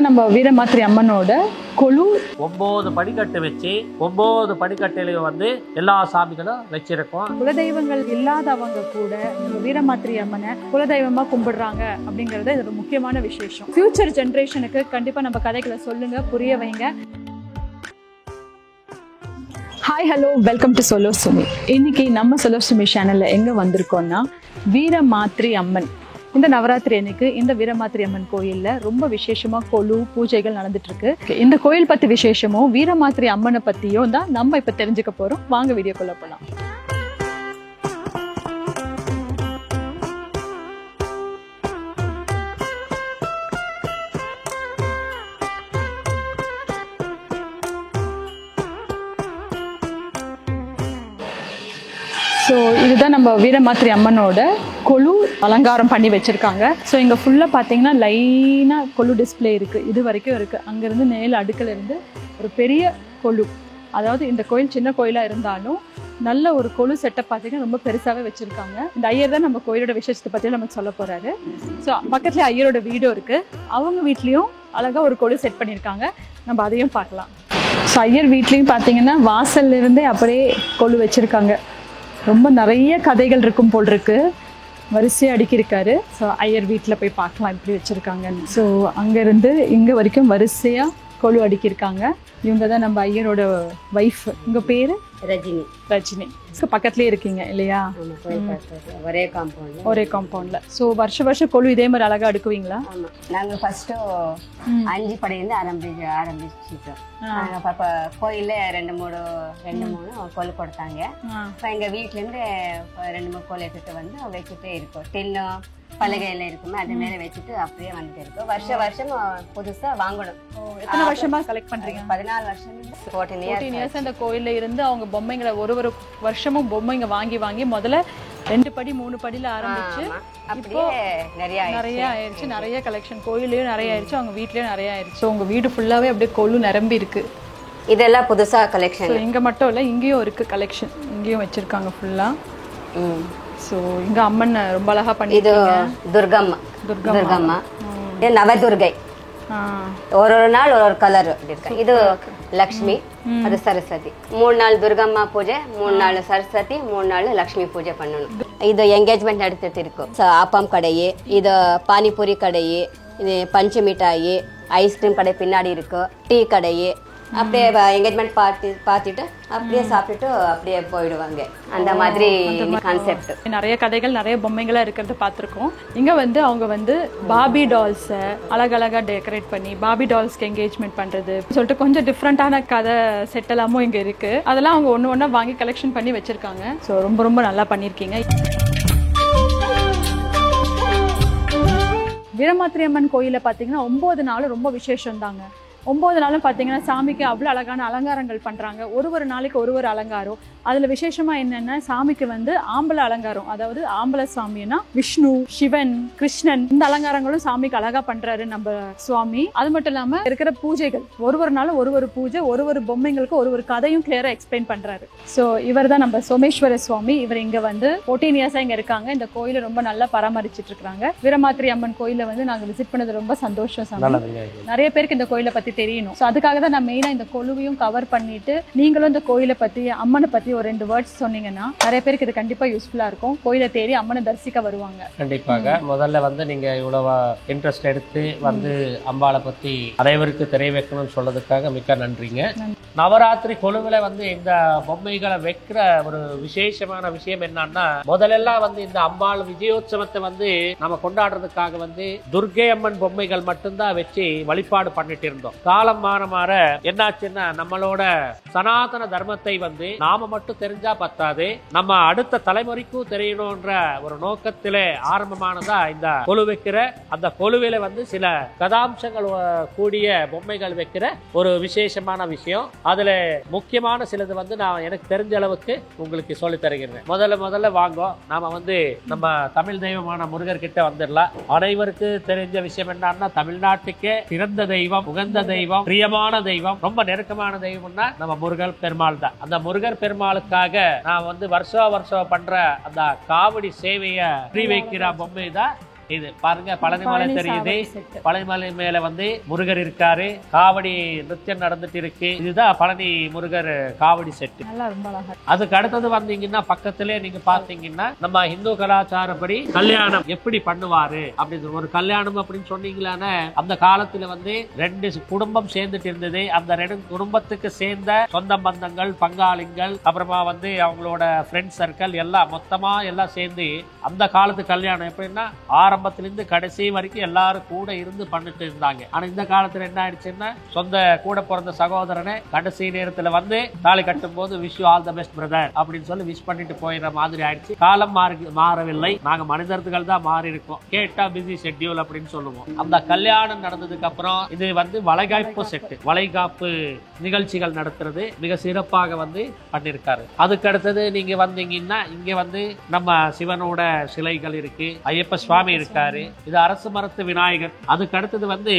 இதுதான் நம்ம வீரமாத்திரை அம்மனோட கொலு. 9 படிக்கட்டு வச்சு 9 படிக்கட்டிலையும் வந்து எல்லா சாமிகளும் வச்சிருக்கோம். குலதெய்வங்கள் இல்லாதவங்க கூட நம்ம வீரமாத்திரை அம்மனை குலதெய்வமா கும்பிடுறாங்க அப்படிங்கறது இது ஒரு முக்கியமான விசேஷம். ஃபியூச்சர் ஜெனரேஷனுக்கு கண்டிப்பா நம்ம கதைகளை சொல்லுங்க, புரிய வைங்க. Hi hello, welcome to solo Sumi. இன்னைக்கு நம்ம சோலோ சுமி சேனல்ல எங்க வந்திருக்கோம்னா வீரமாத்திரை அம்மன். இந்த நவராத்திரி அன்னைக்கு இந்த வீரமாத்திரை அம்மன் கோயில்ல ரொம்ப விசேஷமா கொலு பூஜைகள் நடந்துட்டு இருக்கு. இந்த கோயில் பத்தி விசேஷமும் வீரமாத்திரை அம்மனை பத்தியும் தான் நம்ம இப்ப தெரிஞ்சுக்க போறோம். வாங்க வீடியோக்குள்ள போலாம். ஸோ இதுதான் நம்ம வீரமாத்திரை அம்மனோட கொலு அலங்காரம் பண்ணி வச்சுருக்காங்க. ஸோ இங்கே ஃபுல்லாக பார்த்தீங்கன்னா லைனாக கொலு டிஸ்பிளே இருக்குது, இது வரைக்கும் இருக்குது. அங்கேருந்து மேலே அடுக்கில் இருந்து ஒரு பெரிய கொலு, அதாவது இந்த கோயில் சின்ன கோயிலாக இருந்தாலும் நல்ல ஒரு கொலு செட்டப் பார்த்தீங்கன்னா ரொம்ப பெருசாகவே வச்சுருக்காங்க. இந்த ஐயர் தான் நம்ம கோயிலோட விசேஷத்தை பற்றி நமக்கு சொல்ல போகிறாரு. ஸோ பக்கத்துலேயே ஐயரோட வீடும் இருக்குது, அவங்க வீட்லேயும் அழகாக ஒரு கொலு செட் பண்ணியிருக்காங்க. நம்ம அதையும் பார்க்கலாம். ஸோ ஐயர் வீட்லேயும் பார்த்தீங்கன்னா வாசல்ல இருந்தே அப்படியே கொலு வச்சுருக்காங்க. ரொம்ப நிறைய கதைகள் இருக்கும் போல் இருக்கு, வரிசையாக அடுக்கியிருக்காரு. ஸோ ஐயர் வீட்டில் போய் பார்க்கலாம் எப்படி வச்சுருக்காங்கன்னு. ஸோ அங்கேருந்து இங்கே வரைக்கும் வரிசையாக கொலு அடுக்கியிருக்காங்க. இவங்க தான் நம்ம ஐயரோட ஒய்ஃப். உங்கள் பேர்? ரஜினி. ரஜினி. ஸோ பக்கத்துலேயே இருக்கீங்க இல்லையா? ஒரே காம்பவுண்ட். ஒரே காம்பவுண்டில். ஸோ வருஷம் கொலு இதே மாதிரி அழகாக அடுக்குவீங்களா? ஆமாம், நாங்கள் ஃபஸ்ட்டு 5 படியிலேருந்து ஆரம்பிச்சிட்டோம். நாங்கள் கோயிலில் ரெண்டு மூணு கொலு கொடுத்தாங்க. இப்போ எங்கள் வீட்டிலேருந்து 2-3 கொலு எடுத்துகிட்டு வந்து வச்சுட்டே இருக்கோம். டின்னு பலகையில இருக்குமே அது மேலே வச்சுட்டு அப்படியே வந்துட்டு இருக்கோம். வருஷம் புதுசாக வாங்கணும். எத்தனை வருஷமா கலெக்ட் பண்ணுறீங்க? 14 வருஷம். 14 இயர்ஸ் அந்த கோயிலில் இருந்து அவங்க பொம்மைங்களை ஒரு வருஷமும் பொம்மைங்க வாங்கி முதல்ல 2 படி 3 படியில ஆரம்பிச்சு அப்படியே நிறைய ஆயிடுச்சு. நிறைய கலெக்ஷன் கோயிலையும் நிறைய ஆயிடுச்சு, அவங்க வீட்லயும் நிறைய ஆயிடுச்சு. உங்க வீடு ஃபுல்லாவே அப்படியே கொலு நிரம்பி இருக்கு. இதெல்லாம் புதுசா கலெக்ஷன். இங்க மட்டும் இல்ல, இங்கேயும் இருக்கு கலெக்ஷன், இங்கேயும் வச்சிருக்காங்க ஃபுல்லா. ஸோ இங்க அம்மன் ரொம்ப அழகா பண்ணி. இது துர்கம்மா இது நவதுர்கை. ஒரு நாள் ஒரு கலர் இருக்கு. இது லக்ஷ்மி, அது சரஸ்வதி. 3 நாள் துர்கம்மா பூஜை, 3 நாள் சரஸ்வதி, 3 நாள் லக்ஷ்மி பூஜை பண்ணணும். இது என்கேஜ்மெண்ட் எடுத்துட்டு இருக்கும். அப்பம் கடையே, இது பானிபூரி கடையே, இது பஞ்சு மிட்டாயி, ஐஸ்கிரீம் கடை பின்னாடி இருக்கு, டீ கடையே. அப்படியே என்கேஜ்மெண்ட் பார்த்துட்டு அப்படியே சாப்பிட்டுட்டு அப்படியே போயிடுவாங்க. அந்த மாதிரி கான்செப்ட். நிறைய கதைகள் நிறைய பொம்மைகளா இருக்கிறத பார்த்துருக்கோம். இங்க வந்து அவங்க வந்து பாபி டால்ஸை அழகழகா டெக்கரேட் பண்ணி பாபி டால்ஸ்க்கு என்கேஜ்மெண்ட் பண்றது சொல்லிட்டு கொஞ்சம் டிஃப்ரெண்டான கதை செட் எல்லாமும் இங்க இருக்கு. அதெல்லாம் அவங்க ஒண்ணு வாங்கி கலெக்ஷன் பண்ணி வச்சிருக்காங்க. ஸோ ரொம்ப நல்லா பண்ணிருக்கீங்க. வீரமாத்திரை அம்மன் கோயில பாத்தீங்கன்னா 9 நாள் ரொம்ப விசேஷம் தாங்க. 9 நாளும் பார்த்தீங்கன்னா சாமிக்கு அவ்வளோ அழகான அலங்காரங்கள் பண்ணுறாங்க. ஒரு நாளைக்கு ஒரு அலங்காரம். அதில் விசேஷமாக என்னென்னா சாமிக்கு வந்து ஆம்பளை அலங்காரம், அதாவது ஆம்பளை சாமின்னா விஷ்ணு, சிவன், கிருஷ்ணன், இந்த அலங்காரங்களும் சாமிக்கு அழகாக பண்ணுறாரு நம்ம சுவாமி. அது மட்டும் இல்லாமல் இருக்கிற பூஜைகள் ஒரு நாளும் ஒரு பூஜை, ஒரு பொம்மைங்களுக்கு ஒரு கதையும் கிளியராக எக்ஸ்பிளைன் பண்ணுறாரு. ஸோ இவர் தான் நம்ம சோமேஸ்வர சுவாமி. இவர் இங்கே வந்து 14 இயர்ஸாக இங்கே இருக்காங்க. இந்த கோயிலை ரொம்ப நல்லா பராமரிச்சுட்டு இருக்காங்க. வீரமாத்திரை அம்மன் கோயிலை வந்து நாங்கள் விசிட் பண்ணது ரொம்ப சந்தோஷம். நிறைய பேருக்கு இந்த கோயிலை பற்றி தெரியணும். ஸோ அதுக்காக தான் நான் மெயினாக இந்த கொலுவையும் கவர் பண்ணிட்டு நீங்களும் இந்த கோயிலை பற்றி அம்மனை பற்றி ஒரு 2 வேர்ட்ஸ் சொன்னீங்கன்னா நிறைய பேருக்கு இது கண்டிப்பாக யூஸ்ஃபுல்லாக இருக்கும். கோயிலை தேடி அம்மனை தரிசிக்க வருவாங்க. கண்டிப்பாக முதல்ல வந்து நீங்கள் இவ்வளோ இன்ட்ரெஸ்ட் எடுத்து வந்து அம்பாளை பற்றி அனைவருக்கு தெரிய வைக்கணும்னு சொல்றதுக்காக மிக்க நன்றிங்க. நவராத்திரி கொலுவில் வந்து இந்த பொம்மைகளை வைக்கிற ஒரு விசேஷமான விஷயம் என்னன்னா, முதலெல்லாம் வந்து இந்த அம்பாள் விஜயோத்சவத்தை வந்து நம்ம கொண்டாடுறதுக்காக வந்து துர்கை அம்மன் பொம்மைகள் மட்டும்தான் வச்சு வழிபாடு பண்ணிட்டு இருந்தோம். காலம் மாற என்னாச்சுன்னா நம்மளோட சனாதன தர்மத்தை வந்து நாம மட்டும் தெரிஞ்சா பத்தாது, நம்ம அடுத்த தலைமுறைக்கும் தெரியணும்ன்ற ஒரு நோக்கத்திலே ஆரம்பமானதா இந்த கொலு வைக்கிற அந்த கொலுவில வந்து சில கதாம்சங்கள் கூடிய பொம்மைகள் வைக்கிற ஒரு விசேஷமான விஷயம். அதுல முக்கியமான சிலது வந்து நான் எனக்கு தெரிஞ்ச அளவுக்கு உங்களுக்கு சொல்லி தருகிறேன். முதல்ல வாங்கோ, நாம வந்து நம்ம தமிழ் தெய்வமான முருகர் கிட்ட வந்துடலாம். அனைவருக்கு தெரிஞ்ச விஷயம் என்னன்னா, தமிழ்நாட்டுக்கே சிறந்த தெய்வம், உகந்த தெய்வம், பிரியமான தெய்வம், ரொம்ப நெருக்கமான தெய்வம்னா நம்ம முருகர் பெருமாள் தான். அந்த முருகர் பெருமாளுக்காக நான் வந்து வருஷம் பண்ற அந்த காவடி சேவைய வைக்கிற பொம்மை தான் இது பாருங்க பழனிமலை தெரியுது. செட்டு. பழனிமலை மேல வந்து முருகர் இருக்காரு, காவடி நிருத்தியம் நடந்துட்டு இருக்கு. இதுதான் பழனி முருகர் காவடி செட்டு. நல்லா ரொம்ப அழகா. அதுக்கு அடுத்தது வந்தீங்கன்னா பக்கத்திலே நீங்க பாத்தீங்கன்னா நம்ம இந்து கலாச்சாரப்படி கல்யாணம் எப்படி பண்ணுவாரு அப்படின்னு ஒரு கல்யாணம் அப்படின்னு சொன்னீங்களானே அந்த காலத்துல வந்து 2 குடும்பம் சேர்ந்துட்டு இருந்தது. அந்த 2 குடும்பத்துக்கு சேர்ந்த சொந்த பந்தங்கள், பங்காளிகள், அப்புறமா வந்து அவங்களோட ஃப்ரெண்ட் சர்க்கிள் எல்லாம் மொத்தமா எல்லாம் சேர்ந்து அந்த காலத்து கல்யாணம் எப்படின்னா ஆரம்பத்திலிருந்து கடைசி வரைக்கும் எல்லாரும் கூட இருந்து பண்ணிட்டு இருந்தாங்க. ஆனா இந்த காலத்துல என்ன ஆயிடுச்சுன்னா சொந்த கூட பிறந்த சகோதரனை கடைசி நேரத்துல வந்து தாலி கட்டும் போது wish you all the best brother அப்படின்னு சொல்லி விஷ் பண்ணிட்டு போயிடுற மாதிரி ஆயிடுச்சு. காலம் மாறவில்லை, நாங்க மனிதர்கள் தான் மாறி இருக்கோம். கேட்டா பிஸி ஷெட்யூல் அப்படின்னு சொல்லுவோம். அந்த கல்யாணம் நடந்ததுக்கு அப்புறம் இது வந்து வளைகாப்பு செட்டு, வளைகாப்பு நிகழ்ச்சிகள் நடத்துறது மிக சிறப்பாக வந்து பண்ணிருக்காரு. அதுக்கு அடுத்தது நீங்க வந்தீங்கன்னா இங்க வந்து நம்ம சிவனோட சிலைகள் இருக்கு, ஐயப்ப சுவாமி இருக்காரு, இது அரசு மரத்து விநாயகர். அதுக்கு அடுத்தது வந்து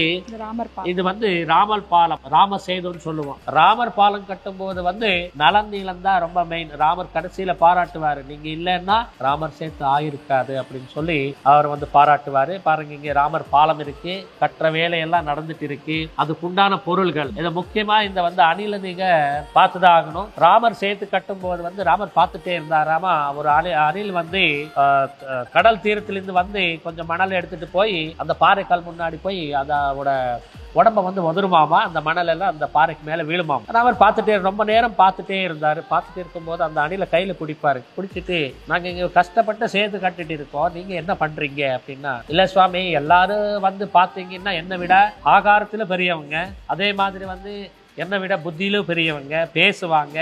இது வந்து ராமர் பாலம், ராம சேதுன்னு சொல்லுவோம். ராமர் பாலம் கட்டும் போது வந்து நலன் நீளம் தான் ரொம்ப மெயின். ராமர் கடைசியில பாராட்டுவாரு, நீங்க இல்லைன்னா ராமர் சேர்த்து ஆயிருக்காது அப்படின்னு சொல்லி அவர் வந்து பாராட்டுவாரு. பாருங்க இங்க ராமர் பாலம் இருக்கு, கற்ற வேலையெல்லாம் நடந்துட்டு இருக்கு. அதுக்குண்டான பொருள்கள் இதை முக்கியமா இந்த வந்து அணில நீங்க பார்த்துதான் ஆகணும். ராமர் சேர்த்து கட்டும் போது வந்து ராமர் பார்த்துட்டே இருந்தாராமா. ஒரு அணில் வந்து கடல் தீரத்திலிருந்து வந்து கொஞ்சம் மணல் எடுத்துட்டு போய் அந்த பாறைக்கால் முன்னாடி போய் அதோட உடம்ப வந்து உதருமாமா. அந்த மணல் எல்லாம் அந்த பாறைக்கு மேல வீழுமாமா. அவர் பார்த்துட்டே ரொம்ப நேரம் பார்த்துட்டே இருந்தாரு. பார்த்துட்டே இருக்கும்போது அந்த அணில கையில பிடிப்பாரு. பிடிச்சிட்டு நாங்க இங்க கஷ்டப்பட்டு சேர்த்து கட்டிட்டு இருக்கோம், நீங்க என்ன பண்றீங்க அப்படின்னா, இல்ல சுவாமி எல்லாரும் வந்து பாத்தீங்கன்னா என்னை விட ஆகாரத்துல பெரியவங்க, அதே மாதிரி வந்து என்னை விட புத்தியிலும் பெரியவங்க, பேசுவாங்க,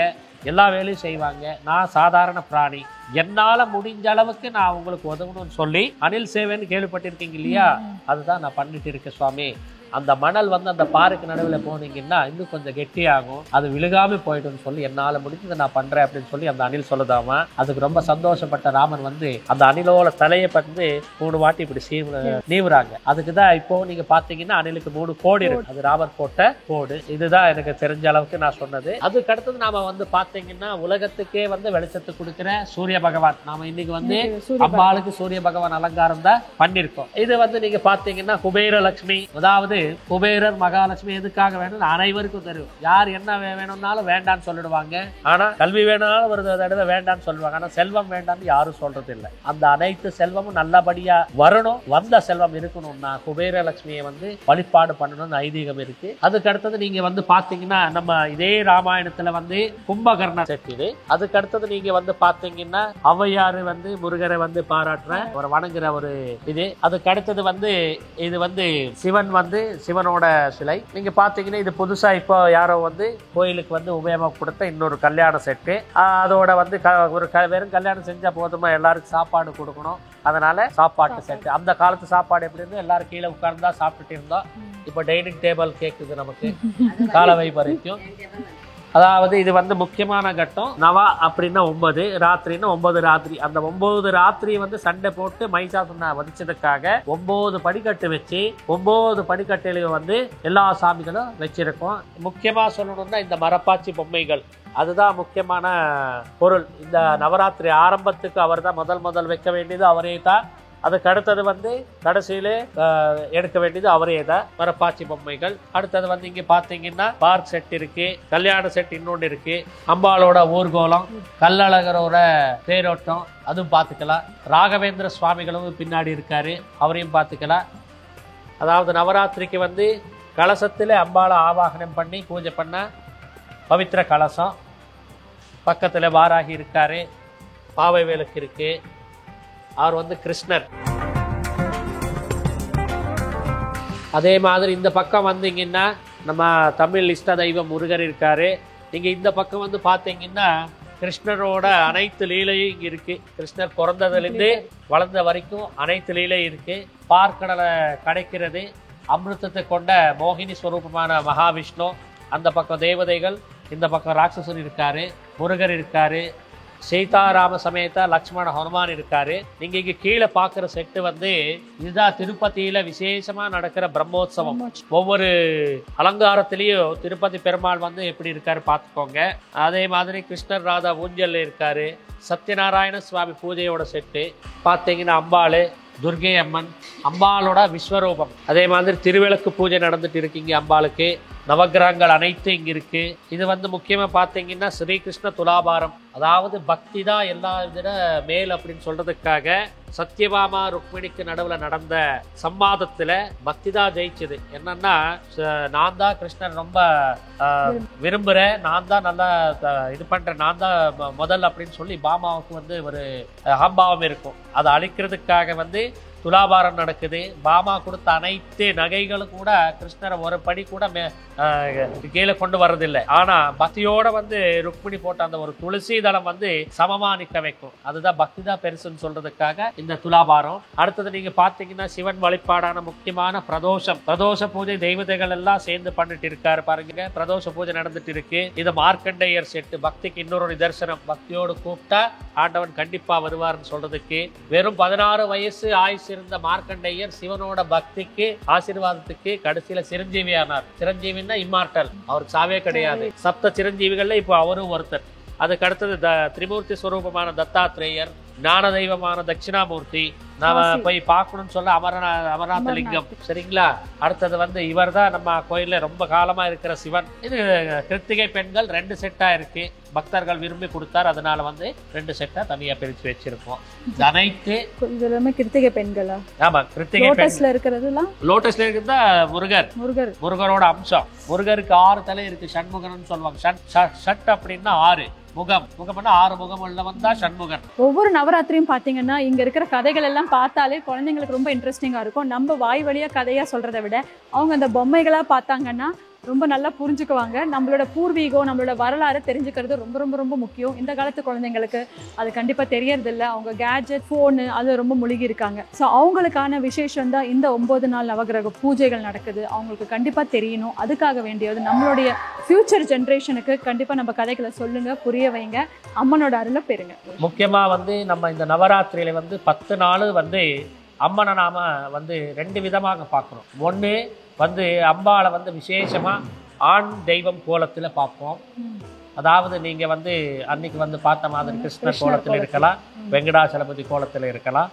எல்லா வேலையும் செய்வாங்க. நான் சாதாரண பிராணி, என்னால முடிஞ்ச அளவுக்கு நான் உங்களுக்கு உதவணும்னு சொல்லி அணில் சேவைன்னு கேள்விப்பட்டிருக்கீங்க இல்லையா, அதுதான் நான் பண்ணிட்டு இருக்கேன் சுவாமி. அந்த மணல் வந்து அந்த பாறைக்கு நடுவில் போனீங்கன்னா இன்னும் கொஞ்சம் கெட்டியாகும், அது விழுகாம போயிட்டுன்னு சொல்லி என்னால முடிஞ்சதை நான் பண்றேன் அப்படின்னு சொல்லி அந்த அணில் சொல்லுதாமா. அதுக்கு ரொம்ப சந்தோஷப்பட்ட ராமன் வந்து அந்த அணிலோட தலையை வந்து 3 வாட்டி இப்படி நீவுறாங்க. அதுக்குதான் இப்போ நீங்க பாத்தீங்கன்னா அணிலுக்கு 3 கோடு இருக்கு, அது ராமர் போட்ட கோடு. இதுதான் எனக்கு தெரிஞ்ச அளவுக்கு நான் சொன்னது. அதுக்கு அடுத்தது நாம வந்து பாத்தீங்கன்னா உலகத்துக்கே வந்து வெளிச்சத்தை கொடுக்கிற சூரிய பகவான். நாம இன்னைக்கு வந்து அம்பாளுக்கு சூரிய பகவான் அலங்காரம் தான் பண்ணிருக்கோம். இது வந்து நீங்க பாத்தீங்கன்னா குபேர லட்சுமி, அதாவது குபேரர் மகாலட்சுமி எதுக்காக வேணும் அனைவருக்கும் தெரியும். யார் என்ன வேணும்னாலும் வேண்டான்னு சொல்லிடுவாங்க, ஆனா கல்வி வேணாலும் ஒரு தடவை வேண்டான்னு சொல்லுவாங்க. ஆனா செல்வம் வேண்டாம்னு யாரும் சொல்றது இல்லை. அந்த அனைத்து செல்வமும் நல்லபடியா வரணும், வந்த செல்வம் இருக்கணும்னா குபேர லட்சுமியை வந்து வழிபாடு பண்ணணும்னு ஐதீகம் இருக்கு. அதுக்கு அடுத்தது நீங்க வந்து பாத்தீங்கன்னா நம்ம இதே ராமாயணத்துல வந்து கும்பகர்ண செட் இது. அதுக்கு அடுத்தது நீங்க வந்து பாத்தீங்கன்னா ஔவையாரு வந்து முருகரை வந்து பாராட்டுற ஒரு வணங்குற ஒரு இது. அதுக்கு அடுத்தது வந்து இது வந்து சிவன் வந்து சிவனோட சிலை. நீங்க பாத்தீங்கன்னா இது புதுசா இப்போ யாரோ வந்து கோயிலுக்கு வந்து உபயோகம் கொடுத்த இன்னொரு கல்யாண செட்டு. அதோட வந்து ஒரு வெறும் கல்யாணம் செஞ்சா போதுமா, எல்லாருக்கும் சாப்பாடு கொடுக்கணும், அதனால சாப்பாட்டு செட்டு. அந்த காலத்து சாப்பாடு எப்படி இருந்து எல்லாரும் கீழே உட்கார்ந்தா சாப்பிட்டுட்டு இருந்தோம். இப்போ டைனிங் டேபிள் கேக்குது நமக்கு காலவை வரைக்கும். அதாவது இது வந்து முக்கியமான கட்டம். நவா அப்படின்னா 9, ராத்திரின்னா 9 ராத்திரி. அந்த 9 ராத்திரி வந்து சண்டை போட்டு மைசாசுரனை வதிச்சதுக்காக 9 படிக்கட்டு வச்சு 9 படிக்கட்டிலையும் வந்து எல்லா சாமிகளும் வச்சிருக்கோம். முக்கியமா சொல்லணும்னா இந்த மரப்பாச்சி பொம்மைகள், அதுதான் முக்கியமான பொருள். இந்த நவராத்திரி ஆரம்பத்துக்கு அவர் தான் முதல் வைக்க வேண்டியது அவரே தான். அதுக்கு அடுத்தது வந்து கடைசியில எடுக்க வேண்டியது அவரே தான், மரப்பாச்சி பொம்மைகள். அடுத்தது வந்து இங்க பாத்தீங்கன்னா பார்க் செட் இருக்கு, கல்யாண செட் இன்னொன்று இருக்கு, அம்பாளோட ஊர்கோலம், கள்ளழகரோட தேரோட்டம் அதுவும் பார்த்துக்கலாம். ராகவேந்திர சுவாமிகளும் பின்னாடி இருக்காரு, அவரையும் பார்த்துக்கலாம். அதாவது நவராத்திரிக்கு வந்து கலசத்துல அம்பாளை ஆவாகனம் பண்ணி பூஜை பண்ண பவித்திர கலசம். பக்கத்துல வாராகி இருக்காரு, பாவை வேலுக்கு இருக்கு, அவர் வந்து கிருஷ்ணர். அதே மாதிரி இந்த பக்கம் வந்தீங்கன்னா நம்ம தமிழ் இஷ்ட தெய்வம் முருகர் இருக்காரு. நீங்க இந்த பக்கம் வந்து பாத்தீங்கன்னா கிருஷ்ணரோட அனைத்து லீலையும் இங்க இருக்கு. கிருஷ்ணர் பிறந்ததுலேருந்து வளர்ந்த வரைக்கும் அனைத்து லீலையும் இருக்கு. பார்க்கடலை கிடைக்கிறது, அமிர்தத்தை கொண்ட மோகினி ஸ்வரூபமான மகாவிஷ்ணு, அந்த பக்கம் தேவதைகள், இந்த பக்கம் ராட்சசன் இருக்காரு, முருகர் இருக்காரு, சீதாராம சமேத லக்ஷ்மண ஹனுமான் இருக்காரு. நீங்க இங்க கீழே பாக்குற செட்டு வந்து இதுதான் திருப்பதியில விசேஷமா நடக்கிற பிரம்மோத்சவம். ஒவ்வொரு அலங்காரத்திலயும் திருப்பதி பெருமாள் வந்து எப்படி இருக்காரு பாத்துக்கோங்க. அதே மாதிரி கிருஷ்ணர் ராதா ஊஞ்சல் இருக்காரு. சத்யநாராயண சுவாமி பூஜையோட செட்டு பார்த்தீங்கன்னா அம்பாள் துர்கை அம்மன், அம்பாளோட விஸ்வரூபம். அதே மாதிரி திருவிளக்கு பூஜை நடந்துட்டு இருக்கீங்க அம்பாளுக்கு. நவகிரகங்கள் அனைத்தும் இங்க இருக்கு. இது வந்து முக்கியமா பார்த்தீங்கன்னா ஸ்ரீகிருஷ்ண துலாபாரம், அதாவது பக்தி தான் எல்லா விட மேல் அப்படின்னு சொல்றதுக்காக சத்யபாமா ருக்மிணிக்கு நடுவில் நடந்த சம்வாதத்துல பக்தி தான் ஜெயிச்சது. என்னன்னா நான் தான் கிருஷ்ணன் ரொம்ப விரும்புறேன், நான் தான் நல்லா இது பண்றேன், நான் தான் முதல் அப்படின்னு சொல்லி பாமாவுக்கு வந்து ஒரு அகம்பாவம் இருக்கும். அதை அழிக்கிறதுக்காக வந்து துலாபாரம் நடக்குது. பாமா கொடுத்த அனைத்து நகைகளும் கூட கிருஷ்ணரை ஒரு படி கூட கீழே கொண்டு வர்றதில்லை. ஆனா பக்தியோட வந்து ருக்மிணி போட்ட அந்த ஒரு துளசி தளம் வந்து சமமா நிற்க வைக்கும். அதுதான் பக்தி தான் பெருசுன்னு சொல்றதுக்காக இந்த துலாபாரம். அடுத்தது நீங்க பாத்தீங்கன்னா சிவன் வழிபாடான முக்கியமான பிரதோஷ பூஜை தெய்வதைகள் எல்லாம் சேர்ந்து பண்ணிட்டு இருக்காரு பாருங்க. பிரதோஷ பூஜை நடந்துட்டு இருக்கு. இது மார்க்கண்டேயர் செட்டு. பக்திக்கு இன்னொரு நிதர்சனம். பக்தியோடு கூப்பிட்டா ஆண்டவன் கண்டிப்பா வருவார்னு சொல்றதுக்கு. வெறும் 16 வயசு ஆயுசு இருந்த மார்க்கண்டேயர் சிவனோட பக்திக்கு ஆசீர்வாதத்துக்கு கடைசியில சிரஞ்சீவி ஆனார். சிரஞ்சீவின்னா இம்மார்டல், அவருக்கு சாவே கிடையாது. சப்த சிரஞ்சீவிகள்ல இப்போ அவரும் ஒருத்தர். அதுக்கு அடுத்தது திரிமூர்த்தி ஸ்வரூபமான தத்தாத்ரேயர், ஞான தெய்வமான தட்சிணாமூர்த்தி. நாம போய் பார்க்கணும்னு சொல்ல அமர்நாத லிங்கம். சரிங்களா? அடுத்தது வந்து இவர் தான் நம்ம கோயில்ல ரொம்ப காலமா இருக்கிற சிவன். இது கிருத்திகை பெண்கள் 2 செட்டா இருக்கு. பக்தர்கள் விரும்பி கொடுத்தார், அதனால வந்து 2 செட்டா தனியா பிரிச்சு வச்சிருக்கோம். அனைத்து கிருத்திகை பெண்களா? ஆமா, கிருத்திகை லோட்டஸ்ல இருக்கிறதுலாம். லோட்டஸ்ல இருக்கிறதா முருகரோட அம்சம். முருகருக்கு 6 தலை இருக்கு. சண்முகன் சொல்லுவாங்க. ஷட் அப்படின்னா 6 முகம்னா 6 முகம் உள்ளவன் தான் சண்முகன். ஒவ்வொரு நவராத்திரியும் பாத்தீங்கன்னா இங்க இருக்கிற கதைகள் எல்லாம் பார்த்தாலே குழந்தைங்களுக்கு ரொம்ப இன்ட்ரெஸ்டிங்கா இருக்கும். நம்ம வாய் வழியா கதையா சொல்றதை விட அவங்க அந்த பொம்மைகளா பார்த்தாங்கன்னா ரொம்ப நல்லா புரிஞ்சுக்குவாங்க. நம்மளோட பூர்வீகம், நம்மளோட வரலாறு தெரிஞ்சுக்கிறது ரொம்ப ரொம்ப ரொம்ப முக்கியம். இந்த காலத்து குழந்தைங்களுக்கு அது கண்டிப்பாக தெரியறது இல்லை. அவங்க கேஜெட், ஃபோனு அது ரொம்ப முழுகி இருக்காங்க. ஸோ அவங்களுக்கான விசேஷம் தான் இந்த 9 நாள் நவகிரக பூஜைகள் நடக்குது. அவங்களுக்கு கண்டிப்பாக தெரியணும். அதுக்காக வேண்டியது நம்மளுடைய ஃபியூச்சர் ஜென்ரேஷனுக்கு கண்டிப்பாக நம்ம கதைகளை சொல்லுங்க, புரிய வைங்க, அம்மனோட அருளை பெறுங்க. முக்கியமாக வந்து நம்ம இந்த நவராத்திரியில வந்து 10 நாள் வந்து அம்மனை நாம வந்து 2 விதமாக பார்க்குறோம். ஒன்று வந்து அம்பாளை வந்து விசேஷமா ஆண் தெய்வம் கோலத்துல பார்ப்போம். அதாவது நீங்க வந்து அன்னைக்கு வந்து பார்த்த மாதிரி கிருஷ்ணர் கோலத்துல இருக்கலாம், வெங்கடாச்சலபதி கோலத்துல இருக்கலாம்,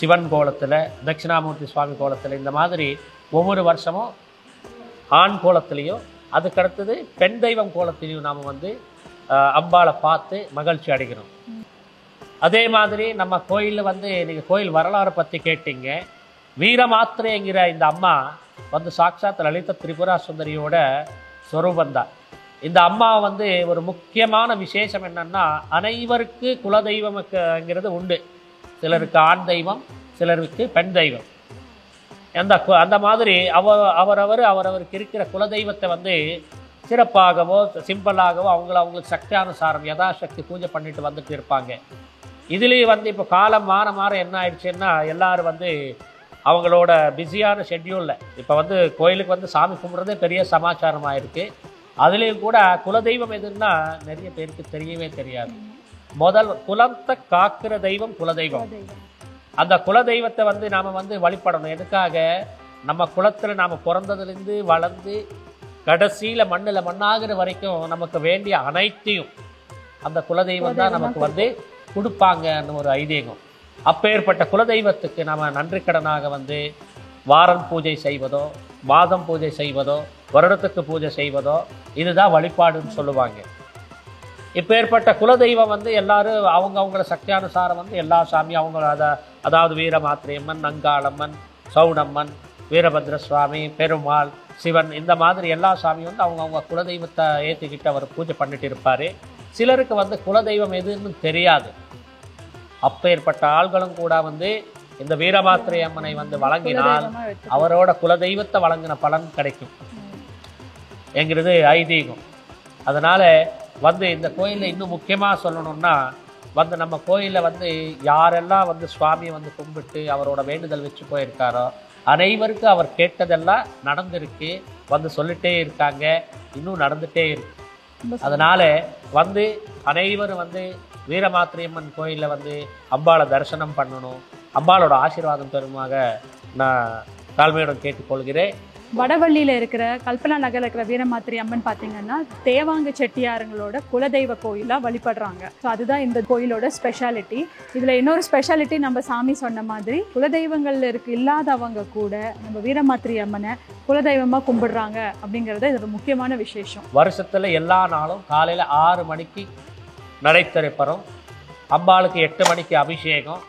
சிவன் கோலத்துல, தட்சிணாமூர்த்தி சுவாமி கோலத்துல, இந்த மாதிரி ஒவ்வொரு வருஷமும் ஆண் கோலத்திலையும் அதுக்கடுத்தது பெண் தெய்வம் கோலத்திலையும் நாம வந்து அம்பாளை பார்த்து மகிழ்ச்சி அடைகிறோம். அதே மாதிரி நம்ம கோயிலில் வந்து நீங்கள் கோயில் வரலாறு பற்றி கேட்டீங்க. வீரமாத்திரைங்கிற இந்த அம்மா வந்து சாட்சாத் லலித திரிபுரா சுந்தரியோட ஸ்வரூபந்தான். இந்த அம்மா வந்து ஒரு முக்கியமான விசேஷம் என்னன்னா, அனைவருக்கு குலதெய்வம்ங்கிறது உண்டு. சிலருக்கு ஆண் தெய்வம், சிலருக்கு பெண் தெய்வம். அந்த மாதிரி அவரவருக்கு இருக்கிற குலதெய்வத்தை வந்து சிறப்பாகவோ சிம்பிளாகவோ அவங்களுக்கு சக்தியானுசாரம் யதாசக்தி பூஜை பண்ணிட்டு வந்துட்டு இருப்பாங்க. இதுலேயும் வந்து இப்போ காலம் மாற என்ன ஆயிடுச்சுன்னா, எல்லாரும் வந்து அவங்களோட பிஸியான ஷெட்யூலில் இப்போ வந்து கோயிலுக்கு வந்து சாமி கும்பிட்றதே பெரிய சமாச்சாரம் ஆயிருக்கு. அதுலேயும் கூட குலதெய்வம் எதுன்னா நிறைய பேருக்கு தெரியவே தெரியாது. முதல் குலத்தை காக்கிற தெய்வம் குலதெய்வம். அந்த குலதெய்வத்தை வந்து நாம் வந்து வழிபடணும். எதுக்காக? நம்ம குலத்தில் நாம் பிறந்ததுலேருந்து வளர்ந்து கடைசியில் மண்ணில் மண்ணாகிற வரைக்கும் நமக்கு வேண்டிய அனைத்தையும் அந்த குலதெய்வம் தான் நமக்கு வந்து கொடுப்பாங்கன்னு ஒரு ஐதீகம். அப்பேற்பட்ட குலதெய்வத்துக்கு நம்ம நன்றி கடனாக வந்து வாரம் பூஜை செய்வதோ, மாதம் பூஜை செய்வதோ, வருடத்துக்கு பூஜை செய்வதோ இதுதான் வழிபாடுன்னு சொல்லுவாங்க. இப்பேற்பட்ட குலதெய்வம் வந்து எல்லாரும் அவங்கள சக்தியானுசாரம் வந்து எல்லா சாமியும் அவங்க அதாவது வீரமாத்திரையம்மன், நங்காளம்மன், சவுடம்மன், வீரபத்ர சுவாமி, பெருமாள், சிவன், இந்த மாதிரி எல்லா சாமியும் வந்து அவங்க குலதெய்வத்தை ஏற்றிக்கிட்டு அவர் பூஜை பண்ணிட்டு இருப்பார். சிலருக்கு வந்து குலதெய்வம் எதுன்னு தெரியாது. அப்பேற்பட்ட ஆள்களும் கூட வந்து இந்த வீரமாத்திரை அம்மனை வந்து வழங்கினால் அவரோட குலதெய்வத்தை வழங்கின பலன் கிடைக்கும் என்கிறது ஐதீகம். அதனால வந்து இந்த கோயிலில் இன்னும் முக்கியமாக சொல்லணும்னா வந்து நம்ம கோயிலில் வந்து யாரெல்லாம் வந்து சுவாமியை வந்து கும்பிட்டு அவரோட வேண்டுதல் வச்சு போயிருக்காரோ அனைவருக்கும் அவர் கேட்டதெல்லாம் நடந்திருக்கு. வந்து சொல்லிட்டே இருக்காங்க, இன்னும் நடந்துகிட்டே இருக்கு. அதனால வந்து அனைவரும் வந்து வீரமாத்திரையம்மன் கோயிலில் வந்து அம்பாளை தரிசனம் பண்ணணும், அம்பாளோட ஆசீர்வாதம் பெறுமாக நான் தாழ்மையுடன் கேட்டுக்கொள்கிறேன். வடவள்ளியில் இருக்கிற கல்பனா நகரில் இருக்கிற வீரமாத்திரை அம்மன் பார்த்தீங்கன்னா தேவாங்க செட்டியாருங்களோட குலதெய்வ கோயிலாக வழிபடுறாங்க. ஸோ அதுதான் இந்த கோயிலோட ஸ்பெஷாலிட்டி. இதில் இன்னொரு ஸ்பெஷாலிட்டி நம்ம சாமி சொன்ன மாதிரி குலதெய்வங்கள் இல்லாதவங்க கூட நம்ம வீரமாத்திரை அம்மனை குலதெய்வமாக கும்பிடுறாங்க அப்படிங்கிறது இதோட முக்கியமான விசேஷம். வருஷத்தில் எல்லா நாளும் காலையில் 6 மணிக்கு நடைத்திறப்பறம், அம்பாளுக்கு 8 மணிக்கு அபிஷேகம்,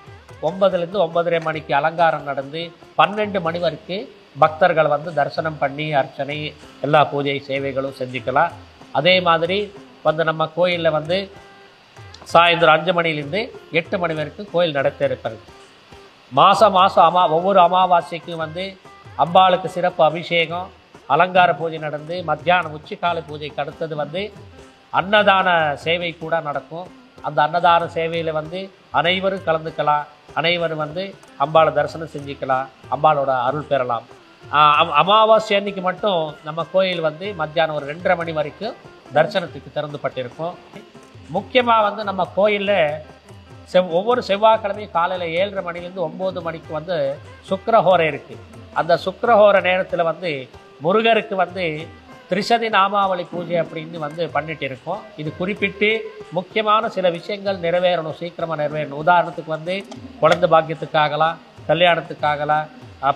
9லேருந்து 9:30 மணிக்கு அலங்காரம் நடந்து 12 மணி வரைக்கும் பக்தர்கள் வந்து தரிசனம் பண்ணி அர்ச்சனை எல்லா பூஜை சேவைகளும் செஞ்சுக்கலாம். அதே மாதிரி வந்து நம்ம கோயிலில் வந்து சாயந்தரம் 5 மணிலேருந்து 8 மணி வரைக்கும் கோயில் நடத்திருக்கிறது. மாதம் ஒவ்வொரு அமாவாசைக்கும் வந்து அம்பாளுக்கு சிறப்பு அபிஷேகம், அலங்கார பூஜை நடந்து மத்தியானம் உச்சிக்கால பூஜைக்கு அடுத்தது வந்து அன்னதான சேவை கூட நடக்கும். அந்த அன்னதான சேவையில் வந்து அனைவரும் கலந்துக்கலாம், அனைவரும் வந்து அம்பாளை தரிசனம் செஞ்சுக்கலாம், அம்பாளோட அருள் பெறலாம். அமாவாசை அன்னைக்கு மட்டும் நம்ம கோயில் வந்து மத்தியானம் ஒரு 2:30 மணி வரைக்கும் தரிசனத்துக்கு திறந்துபட்டிருக்கும். முக்கியமாக வந்து நம்ம கோயிலில் ஒவ்வொரு செவ்வாய்க்கிழமையும் காலையில் 7:30 மணிலேருந்து 9 மணிக்கு வந்து சுக்கிரஹோரை இருக்குது. அந்த சுக்கிரஹோர நேரத்தில் வந்து முருகருக்கு வந்து திரிசதி நாமாவளி பூஜை அப்படின்னு வந்து பண்ணிட்டு இருக்கோம். இது குறிப்பிட்டு முக்கியமான சில விஷயங்கள் நிறைவேறணும், சீக்கிரமாக நிறைவேறணும். உதாரணத்துக்கு வந்து குழந்தை பாக்கியத்துக்காகலாம், கல்யாணத்துக்காகலாம்,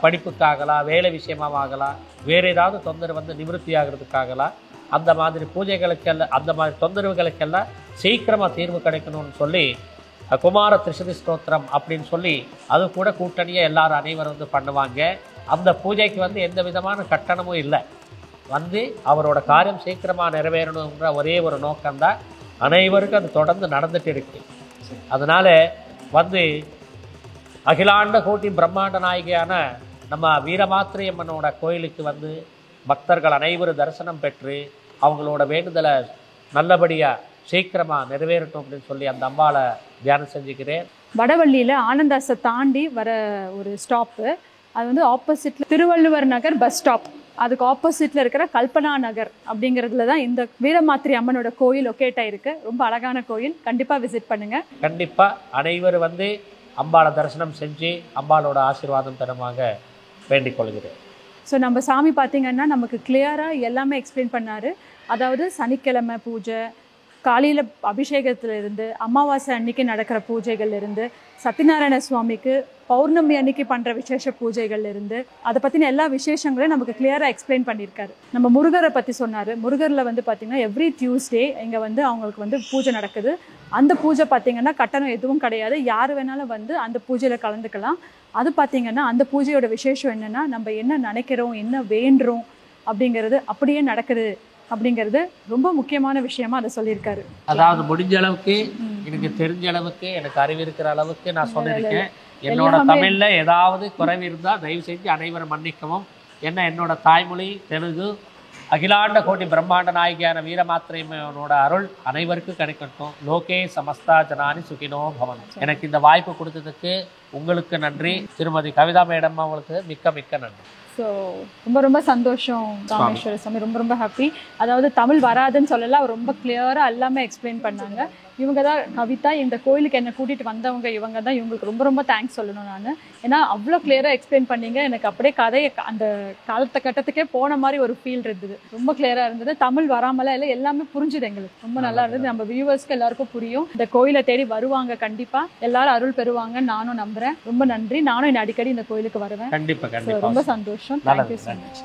படிப்புக்காகலாம், வேலை விஷயமாகலாம், வேறு ஏதாவது தொந்தரவு வந்து நிவர்த்தி ஆகிறதுக்காகலாம், அந்த மாதிரி பூஜைகளுக்கெல்லாம் அந்த மாதிரி தொந்தரவுகளுக்கெல்லாம் சீக்கிரமாக தீர்வு கிடைக்கணும்னு சொல்லி குமார திரிசதி ஸ்தோத்திரம் அப்படின்னு சொல்லி அது கூட கூட்டணியாக எல்லாரும் அனைவரும் வந்து பண்ணுவாங்க. அந்த பூஜைக்கு வந்து எந்த விதமான கட்டணமும் இல்லை. வந்து அவரோட காரியம் சீக்கிரமாக நிறைவேறணுங்கிற ஒரே ஒரு நோக்கம்தான் அனைவருக்கும் அது தொடர்ந்து நடந்துட்டு இருக்கு. அதனால் வந்து அகிலாண்ட கோட்டி பிரம்மாண்ட நாயகியான நம்ம வீரமாத்திரை அம்மனோட கோயிலுக்கு வந்து பக்தர்கள் அனைவரும் தரிசனம் பெற்று அவங்களோட வேண்டுதலை நல்லபடியாக சீக்கிரமாக நிறைவேறட்டும் அப்படின்னு சொல்லி அந்த அம்பாவை தியானம் செஞ்சுக்கிறேன். வடவள்ளியில் ஆனந்தாஸை தாண்டி வர ஒரு ஸ்டாப்பு, அது வந்து ஆப்போசிட்டில் திருவள்ளுவர் நகர் பஸ் ஸ்டாப், அதுக்கு ஆப்போசிட்டில் இருக்கிற கல்பனா நகர் அப்படிங்கிறதுல தான் இந்த வீரமாத்திரை அம்மனோட கோயில் லொக்கேட் ஆகிருக்கு. ரொம்ப அழகான கோயில், கண்டிப்பாக விசிட் பண்ணுங்கள். கண்டிப்பாக அனைவரும் வந்து அம்பாளை தரிசனம் செஞ்சு அம்பாளோட ஆசீர்வாதம் பெறமாக வேண்டிக் கொள்கிறேன். ஸோ நம்ம சாமி பார்த்திங்கன்னா நமக்கு கிளியராக எல்லாமே எக்ஸ்பிளைன் பண்ணார். அதாவது சனிக்கிழமை பூஜை, காலையில் அபிஷேகத்திலிருந்து அமாவாசை அன்னைக்கு நடக்கிற பூஜைகள்லேருந்து சத்யநாராயண சுவாமிக்கு பௌர்ணமி அன்னைக்கு பண்ணுற விசேஷ பூஜைகள்லேருந்து அதை பற்றின எல்லா விசேஷங்களையும் நமக்கு கிளியராக எக்ஸ்பிளைன் பண்ணியிருக்காரு. நம்ம முருகரை பற்றி சொன்னார். முருகரில் வந்து பார்த்திங்கன்னா எவ்ரி டியூஸ்டே இங்கே வந்து அவங்களுக்கு வந்து பூஜை நடக்குது. அந்த பூஜை பார்த்திங்கன்னா கட்டணம் எதுவும் கிடையாது, யார் வேணாலும் வந்து அந்த பூஜையில் கலந்துக்கலாம். அது பார்த்திங்கன்னா அந்த பூஜையோட விசேஷம் என்னென்னா நம்ம என்ன நினைக்கிறோம், என்ன வேண்டுறோம் அப்படிங்கிறது அப்படியே நடக்குது அப்படிங்கிறது ரொம்ப முக்கியமான விஷயமா அதை சொல்லியிருக்காரு. அதாவது முடிஞ்ச அளவுக்கு எனக்கு தெரிஞ்ச அளவுக்கு எனக்கு அறிவு இருக்கிற அளவுக்கு நான் சொல்லியிருக்கேன். என்னோட தமிழ்ல ஏதாவது குறைவு இருந்தால் தயவு செஞ்சு அனைவரும் மன்னிக்கவும். என்னோட தாய்மொழி தெலுங்கு. அகிலாண்ட கோட்டி பிரம்மாண்ட நாயகியான வீரமாத்திரையோட அருள் அனைவருக்கும் கிடைக்கட்டும். லோகே சமஸ்தா ஜனானி சுகினோ பவன். எனக்கு இந்த வாய்ப்பு கொடுத்ததுக்கு உங்களுக்கு நன்றி. திருமதி கவிதா மேடம் அவங்களுக்கு மிக்க மிக்க நன்றி. ஸோ ரொம்ப ரொம்ப சந்தோஷம் ராமேஸ்வர சாமி, ரொம்ப ரொம்ப ஹாப்பி. அதாவது தமிழ் வராதுன்னு சொல்லல, அவர் ரொம்ப கிளியராக எல்லாமே எக்ஸ்பிளைன் பண்ணாங்க. இவங்க தான் கவிதா, இந்த கோயிலுக்கு என்னை கூட்டிகிட்டு வந்தவங்க இவங்க தான். இவங்களுக்கு ரொம்ப ரொம்ப தேங்க்ஸ் சொல்லணும் நான். ஏன்னா அவ்வளோ கிளியராக எக்ஸ்பிளைன் பண்ணீங்க. எனக்கு அப்படியே கதையை அந்த காலத்தை கட்டத்துக்கே போன மாதிரி ஒரு ஃபீல் இருந்தது. ரொம்ப கிளியராக இருந்தது. தமிழ் வராமலாம் இல்லை, எல்லாமே புரிஞ்சுது எங்களுக்கு. ரொம்ப நல்லா இருந்தது. நம்ம வியூவர்ஸ்க்கு எல்லாருக்கும் புரியும். இந்த கோயிலை தேடி வருவாங்க, கண்டிப்பாக எல்லாரும் அருள் பெறுவாங்கன்னு நானும் நம்புகிறேன். ரொம்ப நன்றி. நானும் அடிக்கடி இந்த கோயிலுக்கு வருவேன். கண்டிப்பாக ரொம்ப சந்தோஷம். Thank you so much.